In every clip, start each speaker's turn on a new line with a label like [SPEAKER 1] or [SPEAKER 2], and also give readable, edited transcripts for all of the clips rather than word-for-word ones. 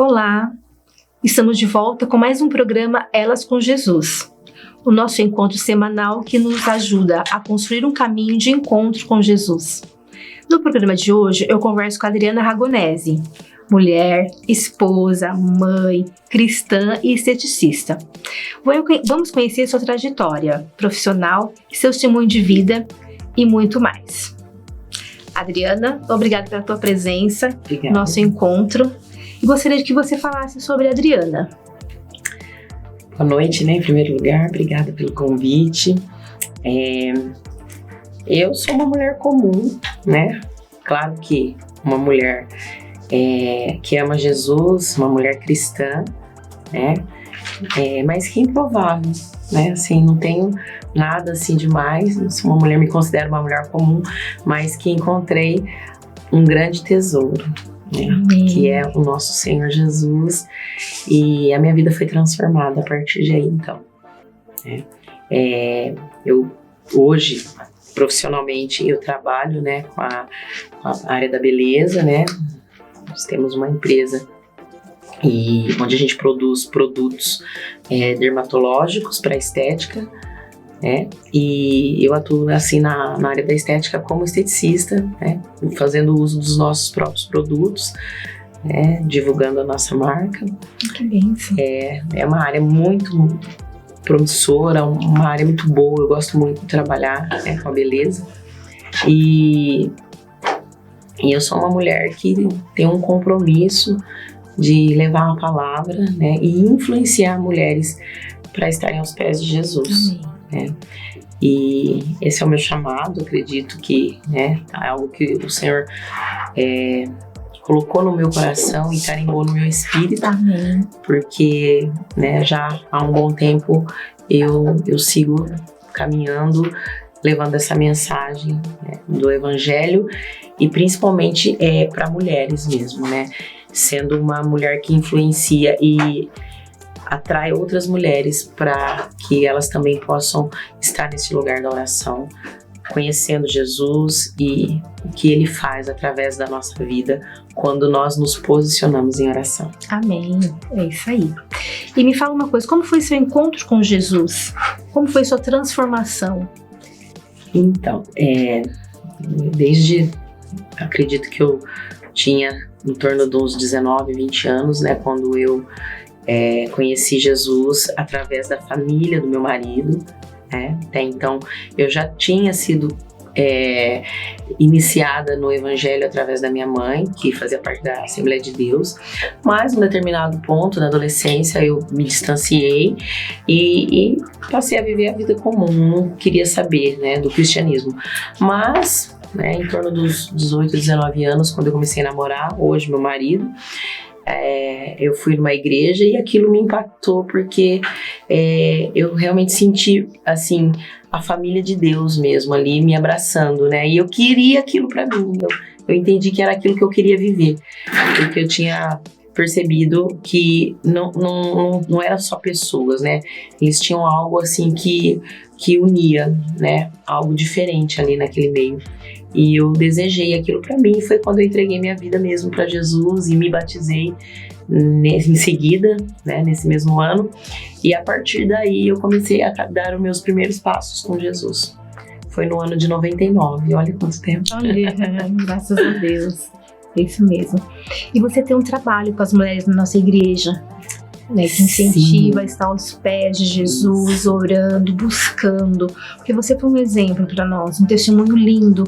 [SPEAKER 1] Olá, estamos de volta com mais um programa Elas com Jesus, o nosso encontro semanal que nos ajuda a construir um caminho de encontro com Jesus. No programa de hoje eu converso com a Adriana Ragonesi, mulher, esposa, mãe, cristã e esteticista. Vamos conhecer sua trajetória profissional, seu testemunho de vida e muito mais. Adriana, obrigada pela tua presença, no nosso encontro. E gostaria de que você falasse sobre a Adriana.
[SPEAKER 2] Boa noite, em primeiro lugar, obrigada pelo convite. Eu sou uma mulher comum, Claro que uma mulher que ama Jesus, uma mulher cristã, mas que improvável, Assim, não tenho nada assim demais, sou uma mulher, me considero uma mulher comum, mas que encontrei um grande tesouro, que é o nosso Senhor Jesus, e a minha vida foi transformada a partir de aí, então. Eu hoje, profissionalmente, eu trabalho, com a área da beleza, Nós temos uma empresa onde a gente produz produtos dermatológicos para estética, e eu atuo assim na área da estética como esteticista, fazendo uso dos nossos próprios produtos, divulgando a nossa marca.
[SPEAKER 1] Que bênção.
[SPEAKER 2] É uma área muito promissora, uma área muito boa, eu gosto muito de trabalhar com a beleza, e eu sou uma mulher que tem um compromisso de levar uma palavra, e influenciar mulheres para estarem aos pés de Jesus. E esse é o meu chamado, acredito que é algo que o Senhor colocou no meu coração e carimbou no meu espírito.
[SPEAKER 1] Amém.
[SPEAKER 2] Porque já há um bom tempo eu sigo caminhando, levando essa mensagem do Evangelho, e principalmente para mulheres mesmo, sendo uma mulher que influencia e atrai outras mulheres para que elas também possam estar nesse lugar da oração, conhecendo Jesus e o que Ele faz através da nossa vida quando nós nos posicionamos em oração.
[SPEAKER 1] Amém, é isso aí. E me fala uma coisa, como foi seu encontro com Jesus? Como foi sua transformação?
[SPEAKER 2] Então, acredito que eu tinha em torno de uns 19, 20 anos, quando eu conheci Jesus através da família do meu marido, Até então eu já tinha sido iniciada no Evangelho através da minha mãe, que fazia parte da Assembleia de Deus, mas num determinado ponto, na adolescência, eu me distanciei e passei a viver a vida comum, não queria saber do cristianismo, mas em torno dos 18, 19 anos, quando eu comecei a namorar, hoje meu marido, eu fui numa igreja e aquilo me impactou, porque eu realmente senti assim a família de Deus mesmo ali me abraçando, e eu queria aquilo para mim, eu entendi que era aquilo que eu queria viver, porque eu tinha percebido que não era só pessoas, eles tinham algo assim que unia, algo diferente ali naquele meio. E eu desejei aquilo para mim, foi quando eu entreguei minha vida mesmo para Jesus e me batizei em seguida, nesse mesmo ano. E a partir daí eu comecei a dar os meus primeiros passos com Jesus. Foi no ano de 99, olha quanto tempo.
[SPEAKER 1] Olha, graças a Deus, é isso mesmo. E você tem um trabalho com as mulheres na nossa igreja, que incentiva a estar aos pés de Jesus, orando, buscando, porque você foi um exemplo para nós, um testemunho lindo,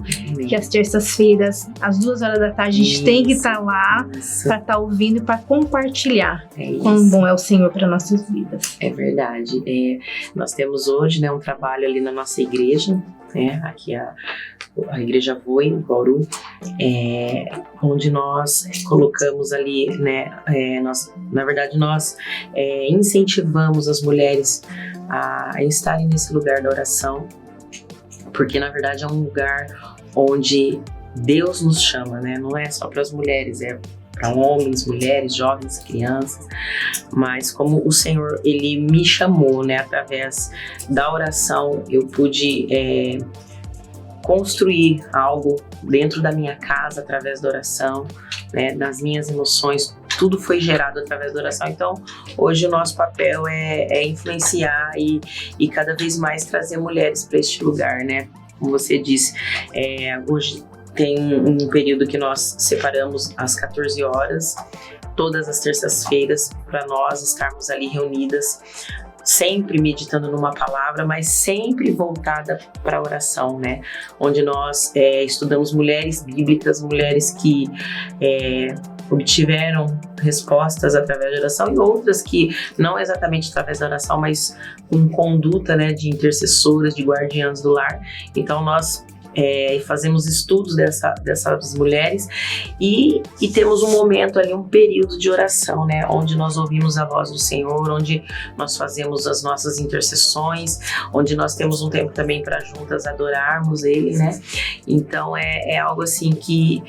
[SPEAKER 1] que às terças-feiras, às 2h da tarde, a gente tem que estar lá para estar ouvindo e para compartilhar quão bom é o Senhor para nossas vidas.
[SPEAKER 2] É verdade. Nós temos hoje um trabalho ali na nossa igreja, aqui a Igreja Voe, em Bauru, onde nós colocamos ali, nós incentivamos as mulheres a estarem nesse lugar da oração, porque na verdade é um lugar onde Deus nos chama, não é só para as mulheres, para homens, mulheres, jovens, crianças, mas como o Senhor, Ele me chamou, através da oração, eu pude construir algo dentro da minha casa através da oração, das minhas emoções, tudo foi gerado através da oração. Então, hoje o nosso papel é influenciar e cada vez mais trazer mulheres para este lugar, né? Como você disse, hoje tem um período que nós separamos às 14 horas, todas as terças-feiras, para nós estarmos ali reunidas, sempre meditando numa palavra, mas sempre voltada para a oração, né? Onde nós estudamos mulheres bíblicas, mulheres que obtiveram respostas através da oração, e outras que não exatamente através da oração, mas com conduta, né, de intercessoras, de guardiãs do lar. Então nós fazemos estudos dessas mulheres e temos um momento ali, um período de oração, né, onde nós ouvimos a voz do Senhor, onde nós fazemos as nossas intercessões, onde nós temos um tempo também para juntas adorarmos Ele, né. Então é algo assim que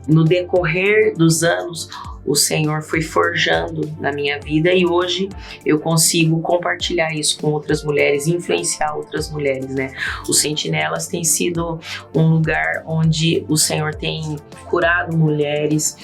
[SPEAKER 2] no decorrer dos anos o Senhor foi forjando na minha vida, e hoje eu consigo compartilhar isso com outras mulheres, influenciar outras mulheres, né? Os Sentinelas tem sido um lugar onde o Senhor tem curado mulheres,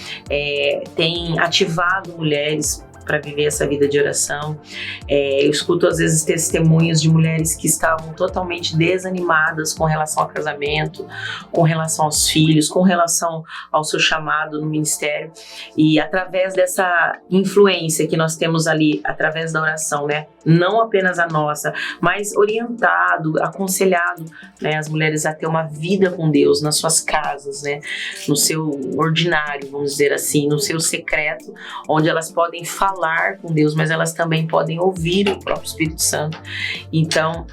[SPEAKER 2] tem ativado mulheres para viver essa vida de oração. Eu escuto às vezes testemunhos de mulheres que estavam totalmente desanimadas com relação ao casamento, com relação aos filhos, com relação ao seu chamado no ministério, e através dessa influência que nós temos ali, através da oração, né, não apenas a nossa, mas orientado, aconselhado, né, as mulheres a ter uma vida com Deus nas suas casas, né, no seu ordinário, vamos dizer assim, no seu secreto, onde elas podem falar com Deus, mas elas também podem ouvir o próprio Espírito Santo. Então,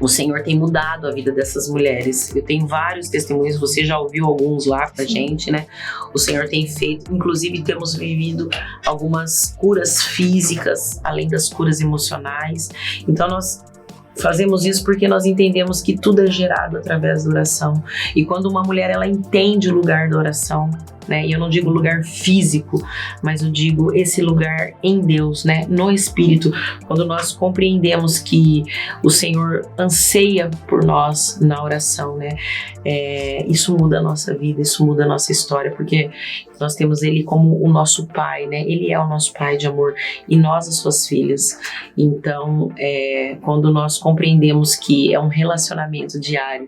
[SPEAKER 2] o Senhor tem mudado a vida dessas mulheres. Eu tenho vários testemunhos, você já ouviu alguns lá pra gente, né? O Senhor tem feito, inclusive temos vivido algumas curas físicas, além das curas emocionais. Então, nós fazemos isso porque nós entendemos que tudo é gerado através da oração. E quando uma mulher, ela entende o lugar da oração, né? E eu não digo lugar físico, mas eu digo esse lugar em Deus, né? No Espírito. Quando nós compreendemos que o Senhor anseia por nós na oração, né? Isso muda a nossa vida, isso muda a nossa história, porque nós temos Ele como o nosso Pai, né? Ele é o nosso Pai de amor e nós as suas filhas. Então, quando nós compreendemos que é um relacionamento diário,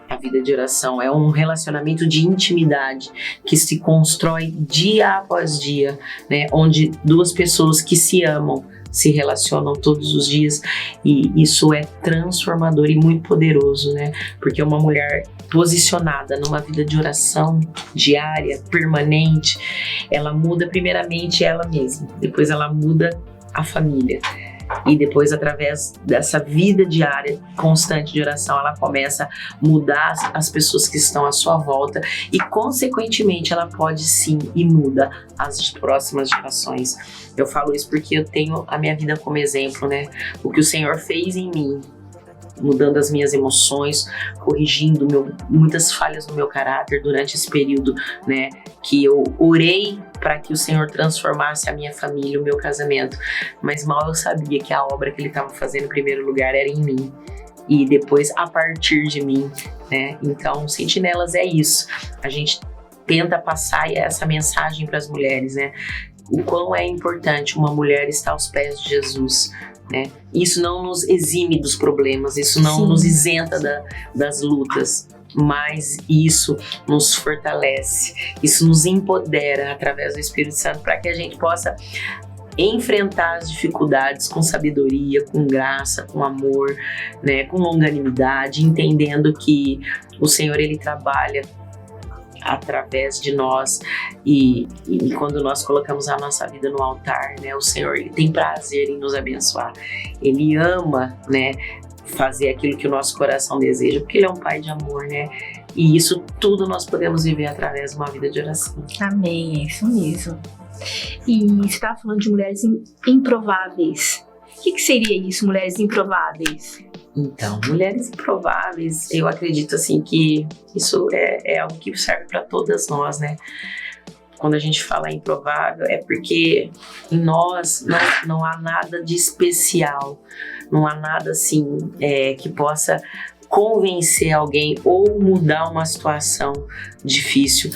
[SPEAKER 2] a vida de oração é um relacionamento de intimidade que se constrói dia após dia, né? Onde duas pessoas que se amam se relacionam todos os dias, e isso é transformador e muito poderoso, né? Porque uma mulher posicionada numa vida de oração diária, permanente, ela muda primeiramente ela mesma, depois ela muda a família. E depois, através dessa vida diária constante de oração, ela começa a mudar as pessoas que estão à sua volta e, consequentemente, ela pode sim e muda as próximas gerações. Eu falo isso porque eu tenho a minha vida como exemplo, né? O que o Senhor fez em mim, mudando as minhas emoções, corrigindo muitas falhas no meu caráter durante esse período, né, que eu orei para que o Senhor transformasse a minha família, o meu casamento, mas mal eu sabia que a obra que Ele estava fazendo em primeiro lugar era em mim e depois a partir de mim, né? Então, Sentinelas é isso, a gente tenta passar essa mensagem para as mulheres, né? O quão é importante uma mulher estar aos pés de Jesus, né? Isso não nos exime dos problemas, isso não nos isenta das lutas, mas isso nos fortalece, isso nos empodera através do Espírito Santo para que a gente possa enfrentar as dificuldades com sabedoria, com graça, com amor, né? Com longanimidade, entendendo que o Senhor, Ele trabalha através de nós e quando nós colocamos a nossa vida no altar, né, o Senhor, Ele tem prazer em nos abençoar, Ele ama, né, fazer aquilo que o nosso coração deseja, porque Ele é um Pai de amor, né, e isso tudo nós podemos viver através de uma vida de oração.
[SPEAKER 1] Amém, é isso mesmo. E você estava falando de mulheres improváveis. O que seria isso, mulheres improváveis?
[SPEAKER 2] Então, mulheres improváveis, eu acredito assim que isso é algo que serve para todas nós, né? Quando a gente fala improvável, é porque em nós não há nada de especial, não há nada assim que possa convencer alguém ou mudar uma situação difícil.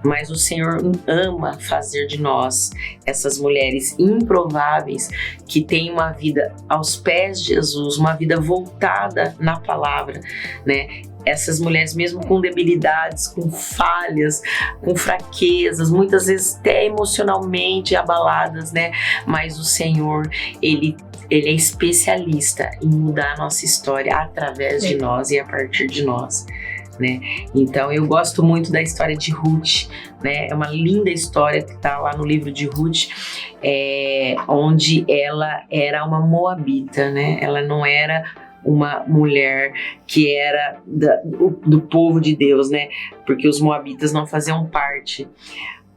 [SPEAKER 2] Mas o Senhor ama fazer de nós essas mulheres improváveis que têm uma vida aos pés de Jesus, uma vida voltada na palavra, né? Essas mulheres, mesmo com debilidades, com falhas, com fraquezas, muitas vezes até emocionalmente abaladas, né? Mas o Senhor, Ele é especialista em mudar a nossa história através de nós e a partir de nós, né? Então eu gosto muito da história de Ruth, né? É uma linda história que está lá no livro de Ruth, onde ela era uma moabita, né? Ela não era uma mulher que era do povo de Deus, né? Porque os moabitas não faziam parte.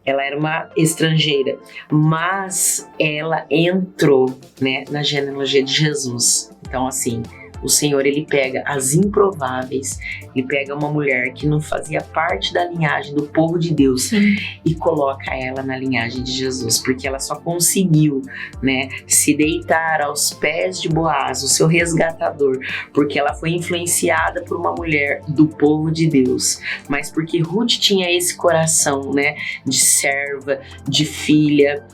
[SPEAKER 2] Ela era uma estrangeira, mas ela entrou, né, na genealogia de Jesus. Então, assim, o Senhor, Ele pega as improváveis, Ele pega uma mulher que não fazia parte da linhagem do povo de Deus. Sim. E coloca ela na linhagem de Jesus, porque ela só conseguiu, né, se deitar aos pés de Boaz, o seu resgatador, porque ela foi influenciada por uma mulher do povo de Deus, mas porque Ruth tinha esse coração, né, de serva, de filha,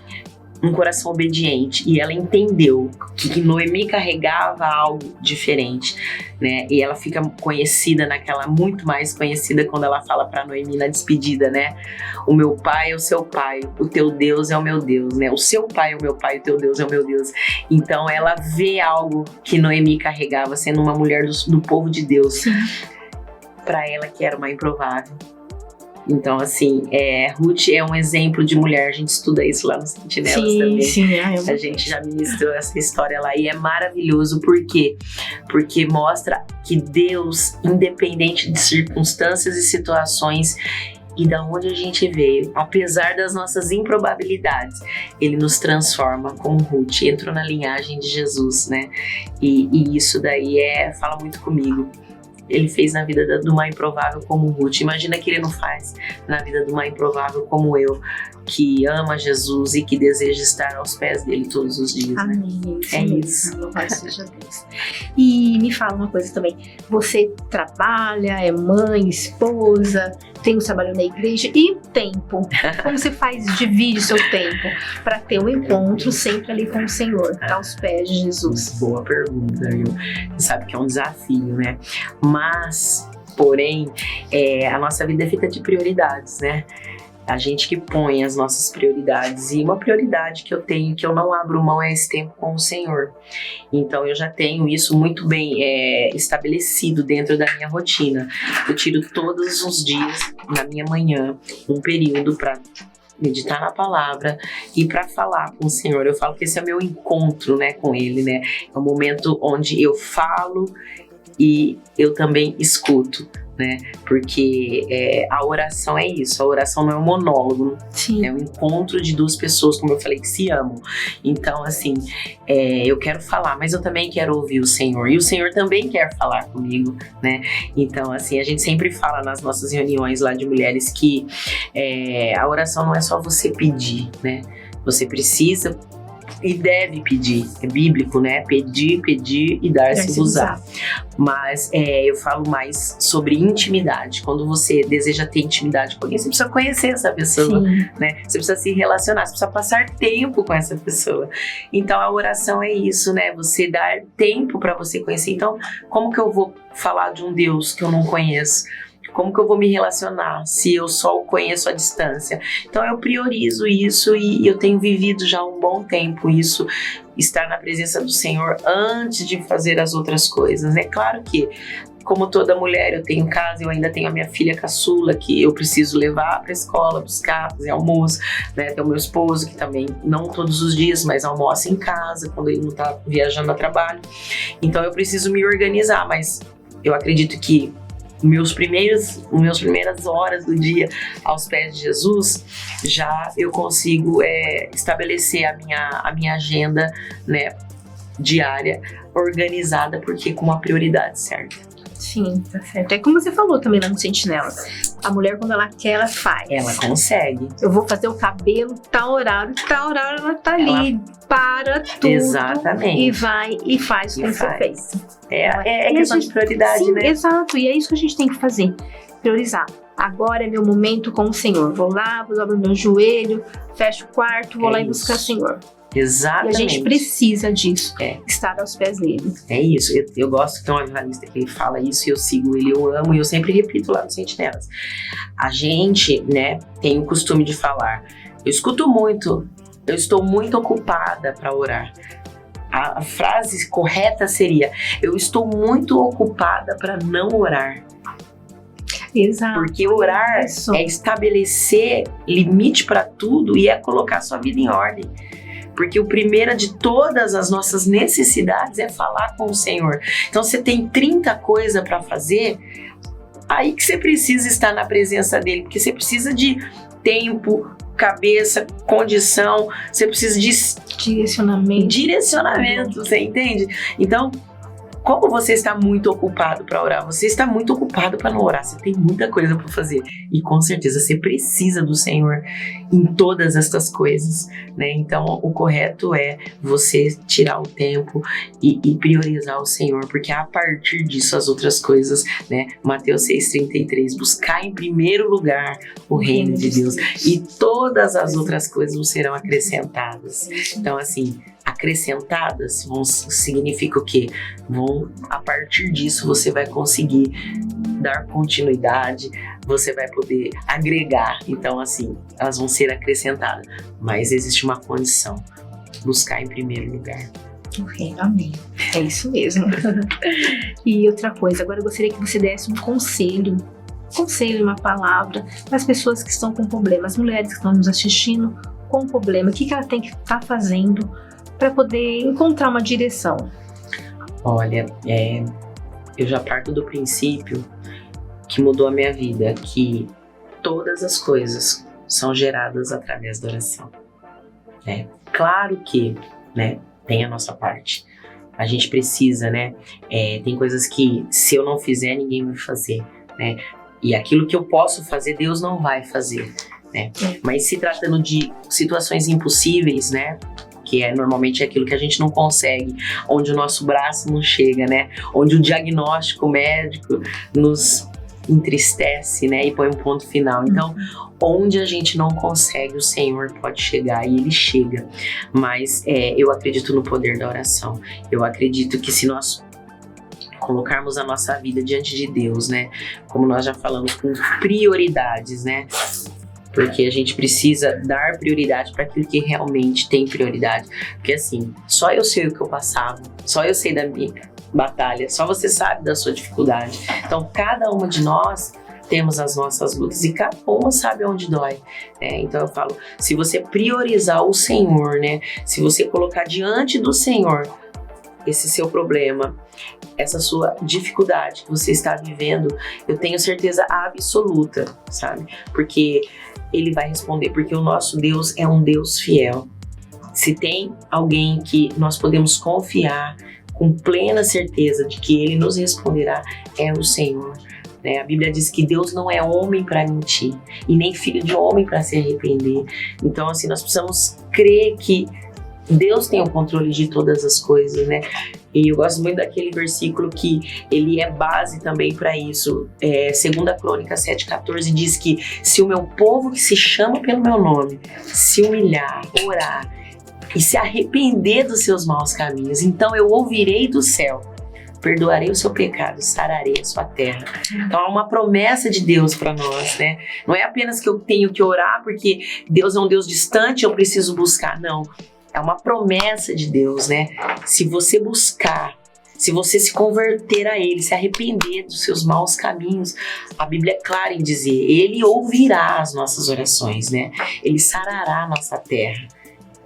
[SPEAKER 2] um coração obediente, e ela entendeu que Noemi carregava algo diferente, né? E ela fica conhecida muito mais conhecida quando ela fala para Noemi na despedida, né? O meu pai é o seu pai, o teu Deus é o meu Deus, né? O seu pai é o meu pai, o teu Deus é o meu Deus. Então ela vê algo que Noemi carregava, sendo uma mulher do povo de Deus, para ela que era uma improvável. Então, assim, Ruth é um exemplo de mulher. A gente estuda isso lá no Sentinelas também. Sim, a gente já ministrou essa história lá e é maravilhoso. Por quê? Porque mostra que Deus, independente de circunstâncias e situações e da onde a gente veio, apesar das nossas improbabilidades, Ele nos transforma como Ruth. Entrou na linhagem de Jesus, né? E isso daí fala muito comigo. Ele fez na vida de uma improvável como Ruth. Imagina que Ele não faz na vida de uma improvável como eu, que ama Jesus e que deseja estar aos pés dele todos os dias.
[SPEAKER 1] Amém.
[SPEAKER 2] Né? Isso.
[SPEAKER 1] Louvado seja Deus. E me fala uma coisa também. Você trabalha, é mãe, esposa, tem um trabalho na igreja e tempo. Como você divide seu tempo para ter um encontro sempre ali com o Senhor, aos pés de Jesus?
[SPEAKER 2] Boa pergunta, viu? Você sabe que é um desafio, né? Mas, porém, a nossa vida é feita de prioridades, né? A gente que põe as nossas prioridades. E uma prioridade que eu tenho, que eu não abro mão, é esse tempo com o Senhor. Então eu já tenho isso muito bem estabelecido dentro da minha rotina. Eu tiro todos os dias, na minha manhã, um período para meditar na palavra e para falar com o Senhor. Eu falo que esse é o meu encontro, né, com Ele, né? É um momento onde eu falo e eu também escuto, né? Porque a oração é isso. A oração não é um monólogo. Sim. É um encontro de duas pessoas, como eu falei, que se amam. Então, assim, eu quero falar, mas eu também quero ouvir o Senhor. E o Senhor também quer falar comigo, né? Então, assim, a gente sempre fala nas nossas reuniões lá de mulheres que a oração não é só você pedir, né? Você precisa e deve pedir, é bíblico, né? Pedir e dar-se-vos-á. Mas eu falo mais sobre intimidade. Quando você deseja ter intimidade com alguém, você precisa conhecer essa pessoa, né? Você precisa se relacionar, você precisa passar tempo com essa pessoa. Então a oração é isso, né? Você dar tempo para você conhecer. Então, como que eu vou falar de um Deus que eu não conheço? Como que eu vou me relacionar se eu só o conheço à distância? Então eu priorizo isso e eu tenho vivido já há um bom tempo isso, estar na presença do Senhor antes de fazer as outras coisas. É claro que, como toda mulher, eu tenho casa, eu ainda tenho a minha filha caçula que eu preciso levar para a escola, buscar, fazer almoço, né? Tem o meu esposo que também, não todos os dias, mas almoça em casa quando ele não está viajando a trabalho. Então eu preciso me organizar, mas eu acredito que meus primeiras horas do dia aos pés de Jesus, já eu consigo estabelecer a minha agenda, né, diária, organizada, porque com a prioridade certa.
[SPEAKER 1] Sim, tá certo. É como você falou também lá no Sentinela. A mulher, quando ela quer, ela faz.
[SPEAKER 2] Ela consegue.
[SPEAKER 1] Eu vou fazer o cabelo, tal horário ela tá ali, para tudo.
[SPEAKER 2] Exatamente.
[SPEAKER 1] E vai e faz como foi feito.
[SPEAKER 2] É questão de prioridade,
[SPEAKER 1] sim,
[SPEAKER 2] né?
[SPEAKER 1] Exato, e é isso que a gente tem que fazer. Priorizar. agora é meu momento com o Senhor. Vou lá, vou dobrar meu joelho, fecho o quarto, vou lá e buscar o Senhor.
[SPEAKER 2] Exatamente.
[SPEAKER 1] E a gente precisa disso, estar aos pés dele.
[SPEAKER 2] É isso. Eu gosto que tem um avivalista que ele fala isso e eu sigo ele, eu amo e eu sempre repito lá no Sentinelas. A gente, né, tem o costume de falar, eu escuto muito, eu estou muito ocupada para orar. A frase correta seria, eu estou muito ocupada para não orar.
[SPEAKER 1] Exato.
[SPEAKER 2] Porque orar é estabelecer limite para tudo e é colocar sua vida em ordem. Porque o primeiro de todas as nossas necessidades é falar com o Senhor. Então você tem 30 coisas para fazer, aí que você precisa estar na presença dele, porque você precisa de tempo, cabeça, condição, você precisa de direcionamento, você entende? Então, como você está muito ocupado para orar, você está muito ocupado para não orar, você tem muita coisa para fazer e com certeza você precisa do Senhor em todas estas coisas, né? Então o correto é você tirar o tempo e priorizar o Senhor, porque a partir disso as outras coisas, né? Mateus 6,33, buscar em primeiro lugar o reino de Deus e todas as outras coisas vos serão acrescentadas. Então assim, acrescentadas significa o quê? A partir disso você vai conseguir dar continuidade, você vai poder agregar. Então assim, elas vão ser acrescentadas, mas existe uma condição: buscar em primeiro lugar.
[SPEAKER 1] Ok, amém. É isso mesmo. E outra coisa, agora eu gostaria que você desse um conselho, uma palavra para as pessoas que estão com problemas, as mulheres que estão nos assistindo com problema, o que ela tem que estar fazendo para poder encontrar uma direção?
[SPEAKER 2] Olha, eu já parto do princípio que mudou a minha vida, que todas as coisas são geradas através da oração. Claro que, né, tem a nossa parte. A gente precisa, né? Tem coisas que se eu não fizer, ninguém vai fazer, né? E aquilo que eu posso fazer, Deus não vai fazer, né? Mas se tratando de situações impossíveis, né? Que normalmente aquilo que a gente não consegue, onde o nosso braço não chega, né? Onde o diagnóstico médico nos entristece, né? E põe um ponto final. Então, onde a gente não consegue, o Senhor pode chegar e Ele chega. Mas eu acredito no poder da oração. Eu acredito que se nós colocarmos a nossa vida diante de Deus, né? Como nós já falamos, com prioridades, né? Porque a gente precisa dar prioridade para aquilo que realmente tem prioridade. Porque assim, só eu sei o que eu passava, só eu sei da minha batalha, só você sabe da sua dificuldade. Então, cada uma de nós temos as nossas lutas e cada uma sabe onde dói. Então eu falo, se você priorizar o Senhor, né? Se você colocar diante do Senhor esse seu problema, essa sua dificuldade que você está vivendo, eu tenho certeza absoluta, sabe? Porque Ele vai responder, porque o nosso Deus é um Deus fiel. Se tem alguém que nós podemos confiar com plena certeza de que Ele nos responderá, é o Senhor. A Bíblia diz que Deus não é homem para mentir e nem filho de homem para se arrepender. Então assim, nós precisamos crer que Deus tem o controle de todas as coisas, né? E eu gosto muito daquele versículo que ele é base também para isso. 2 Crônicas 7,14 diz que se o meu povo que se chama pelo meu nome se humilhar, orar e se arrepender dos seus maus caminhos, então eu ouvirei do céu, perdoarei o seu pecado, sararei a sua terra. Então é uma promessa de Deus para nós, né? Não é apenas que eu tenho que orar porque Deus é um Deus distante, eu preciso buscar, não. É uma promessa de Deus, né? Se você buscar, se você se converter a Ele, se arrepender dos seus maus caminhos, a Bíblia é clara em dizer, Ele ouvirá as nossas orações, né? Ele sarará a nossa terra.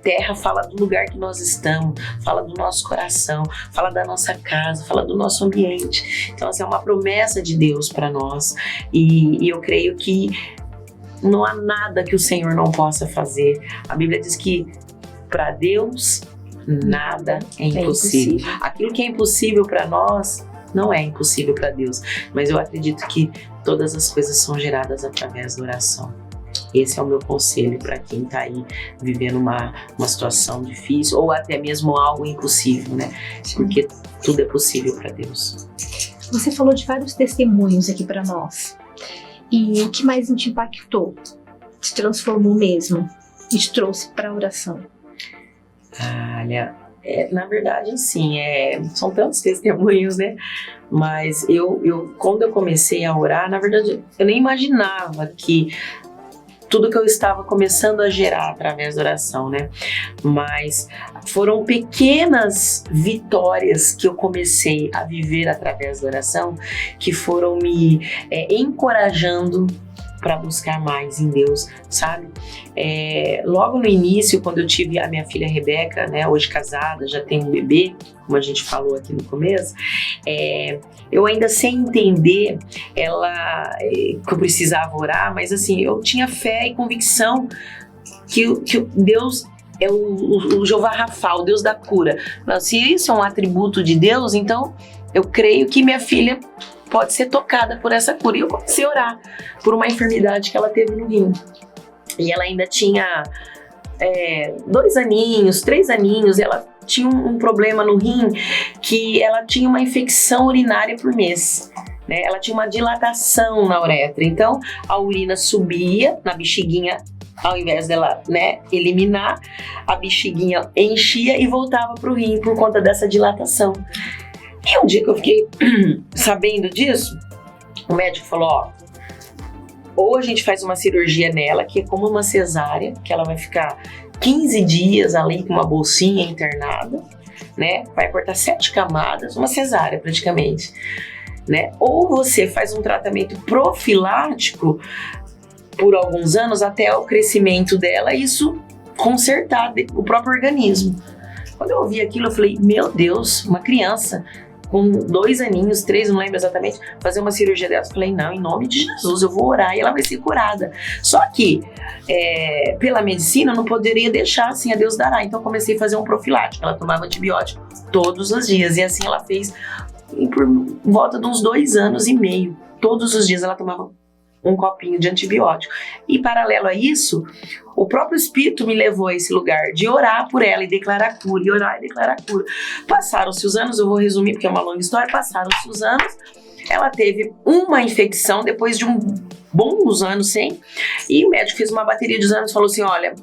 [SPEAKER 2] Terra fala do lugar que nós estamos, fala do nosso coração, fala da nossa casa, fala do nosso ambiente. Então, assim, é uma promessa de Deus para nós. E eu creio que não há nada que o Senhor não possa fazer. A Bíblia diz que para Deus, nada é impossível. Aquilo que é impossível para nós, não é impossível para Deus. Mas eu acredito que todas as coisas são geradas através da oração. Esse é o meu conselho para quem está aí vivendo uma situação difícil ou até mesmo algo impossível, né? Porque tudo é possível para Deus.
[SPEAKER 1] Você falou de vários testemunhos aqui para nós. E o que mais te impactou? Te transformou mesmo e te trouxe para a oração?
[SPEAKER 2] Olha, na verdade, sim, são tantos testemunhos, né? Mas quando eu comecei a orar, na verdade, eu nem imaginava que tudo que eu estava começando a gerar através da oração, né? Mas foram pequenas vitórias que eu comecei a viver através da oração que foram me encorajando para buscar mais em Deus, sabe? Logo no início, quando eu tive a minha filha Rebeca, né, hoje casada, já tem um bebê, como a gente falou aqui no começo, eu ainda sem entender que eu precisava orar, mas assim, eu tinha fé e convicção que Deus é o Jeová Rafa, o Deus da cura. Se isso é um atributo de Deus, então eu creio que minha filha pode ser tocada por essa cura. E eu comecei a orar por uma enfermidade que ela teve no rim. E ela ainda tinha 2 aninhos, 3 aninhos, ela tinha um problema no rim, que ela tinha uma infecção urinária por mês. Né? Ela tinha uma dilatação na uretra. Então, a urina subia na bexiguinha, ao invés dela, né, eliminar, a bexiguinha enchia e voltava para o rim por conta dessa dilatação. E um dia que eu fiquei sabendo disso, o médico falou, ou a gente faz uma cirurgia nela, que é como uma cesárea, que ela vai ficar 15 dias ali com uma bolsinha internada, né? Vai cortar 7 camadas, uma cesárea praticamente, né? Ou você faz um tratamento profilático por alguns anos até o crescimento dela, isso consertar o próprio organismo. Quando eu ouvi aquilo, eu falei, meu Deus, uma criança com 2 aninhos, 3, não lembro exatamente, fazer uma cirurgia dessa. Eu falei, não, em nome de Jesus, eu vou orar e ela vai ser curada. Só que, pela medicina, eu não poderia deixar assim, a Deus dará. Então eu comecei a fazer um profilático. Ela tomava antibiótico todos os dias. E assim ela fez por volta de uns 2 anos e meio. Todos os dias ela tomava um copinho de antibiótico. E paralelo a isso, o próprio Espírito me levou a esse lugar de orar por ela e declarar cura, e orar e declarar cura. Passaram-se os anos, eu vou resumir porque é uma longa história, passaram-se os anos, ela teve uma infecção depois de bons anos sem, e o médico fez uma bateria de exames e falou assim, olha,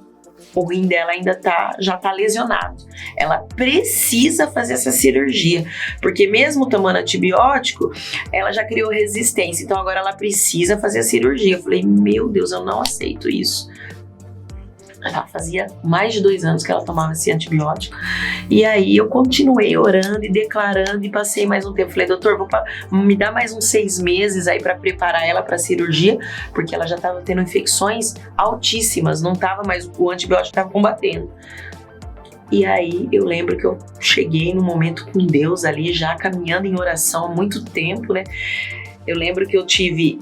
[SPEAKER 2] o rim dela ainda já tá lesionado. Ela precisa fazer essa cirurgia, porque mesmo tomando antibiótico, ela já criou resistência. Então agora ela precisa fazer a cirurgia. Eu falei, meu Deus, eu não aceito isso. Já fazia mais de 2 anos que ela tomava esse antibiótico. E aí eu continuei orando e declarando e passei mais um tempo. Falei, doutor, me dá mais uns 6 meses aí para preparar ela para a cirurgia, porque ela já estava tendo infecções altíssimas, não estava mais, o antibiótico estava combatendo. E aí eu lembro que eu cheguei num momento com Deus ali, já caminhando em oração há muito tempo, né? Eu lembro que eu tive,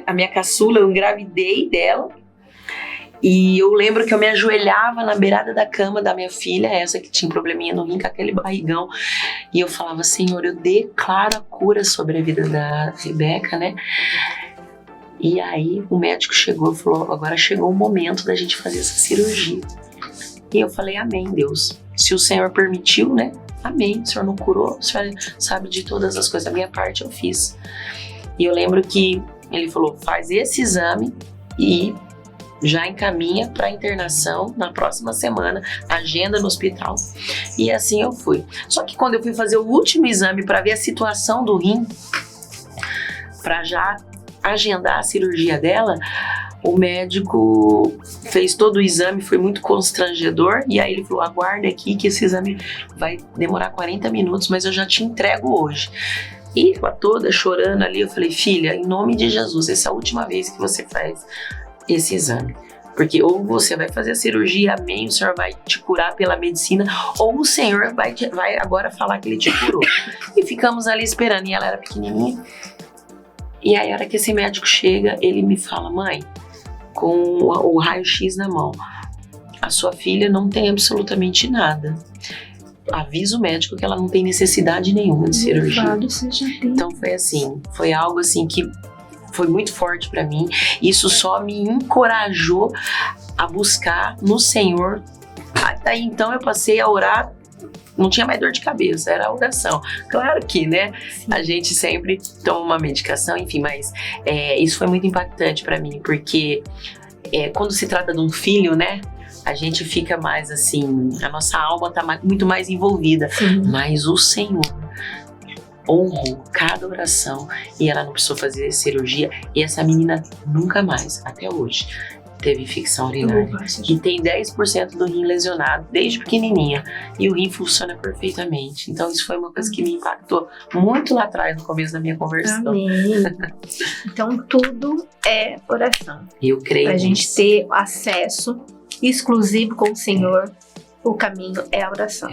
[SPEAKER 2] a minha caçula, eu engravidei dela. E eu lembro que eu me ajoelhava na beirada da cama da minha filha, essa que tinha probleminha no rim, com aquele barrigão. E eu falava, Senhor, eu declaro a cura sobre a vida da Rebeca, né? E aí o médico chegou e falou, agora chegou o momento da gente fazer essa cirurgia. E eu falei, amém, Deus. Se o Senhor permitiu, né? Amém. O Senhor não curou, o Senhor sabe de todas as coisas. A minha parte eu fiz. E eu lembro que ele falou, faz esse exame e já encaminha para internação na próxima semana, agenda no hospital. E assim eu fui. Só que quando eu fui fazer o último exame para ver a situação do rim, para já agendar a cirurgia dela, o médico fez todo o exame, foi muito constrangedor, e aí ele falou, aguarde aqui que esse exame vai demorar 40 minutos, mas eu já te entrego hoje. E toda chorando ali, eu falei, filha, em nome de Jesus, essa é a última vez que você faz esse exame, porque ou você vai fazer a cirurgia, amém, o Senhor vai te curar pela medicina, ou o Senhor vai agora falar que ele te curou. E ficamos ali esperando, e ela era pequenininha, e aí a hora que esse médico chega, ele me fala, mãe, com o raio-x na mão, a sua filha não tem absolutamente nada, avisa o médico que ela não tem necessidade nenhuma de cirurgia. Então foi assim, foi algo assim que foi muito forte para mim. Isso só me encorajou a buscar no Senhor. Daí então eu passei a orar não tinha mais dor de cabeça, era a oração. Claro que, né,
[SPEAKER 1] Sim.
[SPEAKER 2] a gente sempre toma uma medicação, enfim, mas isso foi muito impactante pra mim, porque quando se trata de um filho, né, a gente fica mais assim, a nossa alma tá muito mais envolvida.
[SPEAKER 1] Sim.
[SPEAKER 2] Mas o Senhor honrou cada oração e ela não precisou fazer cirurgia. E essa menina nunca mais, até hoje, teve infecção urinária. E tem 10% do rim lesionado desde pequenininha. E o rim funciona perfeitamente. Então isso foi uma coisa que me impactou muito lá atrás, no começo da minha conversão.
[SPEAKER 1] Amém. Então tudo é oração.
[SPEAKER 2] Eu creio
[SPEAKER 1] Pra gente
[SPEAKER 2] nisso.
[SPEAKER 1] ter acesso exclusivo com o Senhor, o caminho é a oração.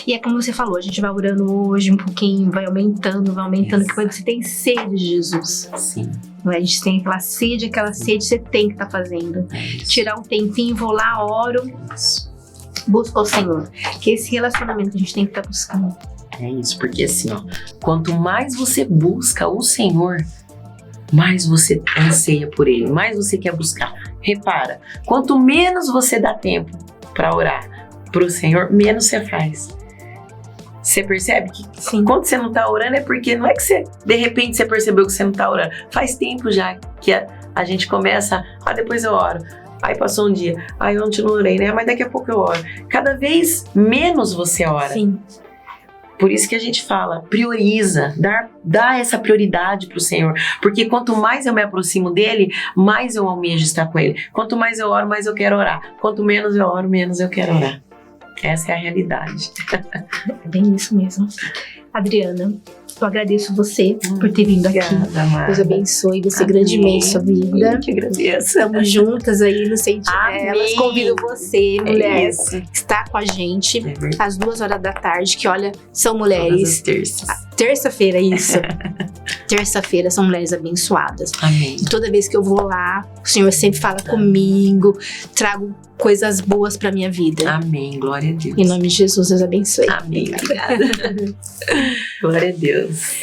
[SPEAKER 1] E é como você falou, a gente vai orando hoje um pouquinho, vai aumentando, que quando você tem sede de Jesus.
[SPEAKER 2] Sim.
[SPEAKER 1] Não é? A gente tem aquela sede você tem que estar fazendo. Tirar um tempinho, vou lá, oro, busco o Senhor. Que esse relacionamento que a gente tem que estar buscando.
[SPEAKER 2] É isso, porque assim, ó, quanto mais você busca o Senhor, mais você anseia por Ele, mais você quer buscar. Repara, quanto menos você dá tempo para orar pro Senhor, menos você faz. Você percebe que
[SPEAKER 1] Sim.
[SPEAKER 2] quando você não tá orando é porque não é que você, de repente, você percebeu que você não tá orando. Faz tempo já que a gente começa, depois eu oro. Aí passou um dia, eu ontem não orei, né? Mas daqui a pouco eu oro. Cada vez você ora.
[SPEAKER 1] Sim.
[SPEAKER 2] Por isso que a gente fala, prioriza, dá essa prioridade pro Senhor. Porque quanto mais eu me aproximo dele, mais eu almejo estar com ele. Quanto mais eu oro, mais eu quero orar. Quanto menos eu oro, menos eu quero orar. Essa é a realidade.
[SPEAKER 1] É bem isso mesmo. Adriana, eu agradeço você por ter vindo aqui.
[SPEAKER 2] Obrigada,
[SPEAKER 1] Deus abençoe você
[SPEAKER 2] Amém.
[SPEAKER 1] grandemente sua vida.
[SPEAKER 2] Eu que agradeço.
[SPEAKER 1] Estamos juntas aí no Sentinelas.
[SPEAKER 2] Amém.
[SPEAKER 1] Convido você, mulher,
[SPEAKER 2] isso.
[SPEAKER 1] que está com a gente
[SPEAKER 2] É verdade.
[SPEAKER 1] às 2h da tarde, que olha, são
[SPEAKER 2] Todas
[SPEAKER 1] mulheres.
[SPEAKER 2] as terças.
[SPEAKER 1] Terça-feira, isso. Terça-feira são mulheres abençoadas.
[SPEAKER 2] Amém.
[SPEAKER 1] E toda vez que eu vou lá, o Senhor sempre fala comigo, trago coisas boas pra minha vida.
[SPEAKER 2] Amém. Glória a Deus.
[SPEAKER 1] Em nome de Jesus, Deus abençoe.
[SPEAKER 2] Amém. Obrigada. Glória a Deus.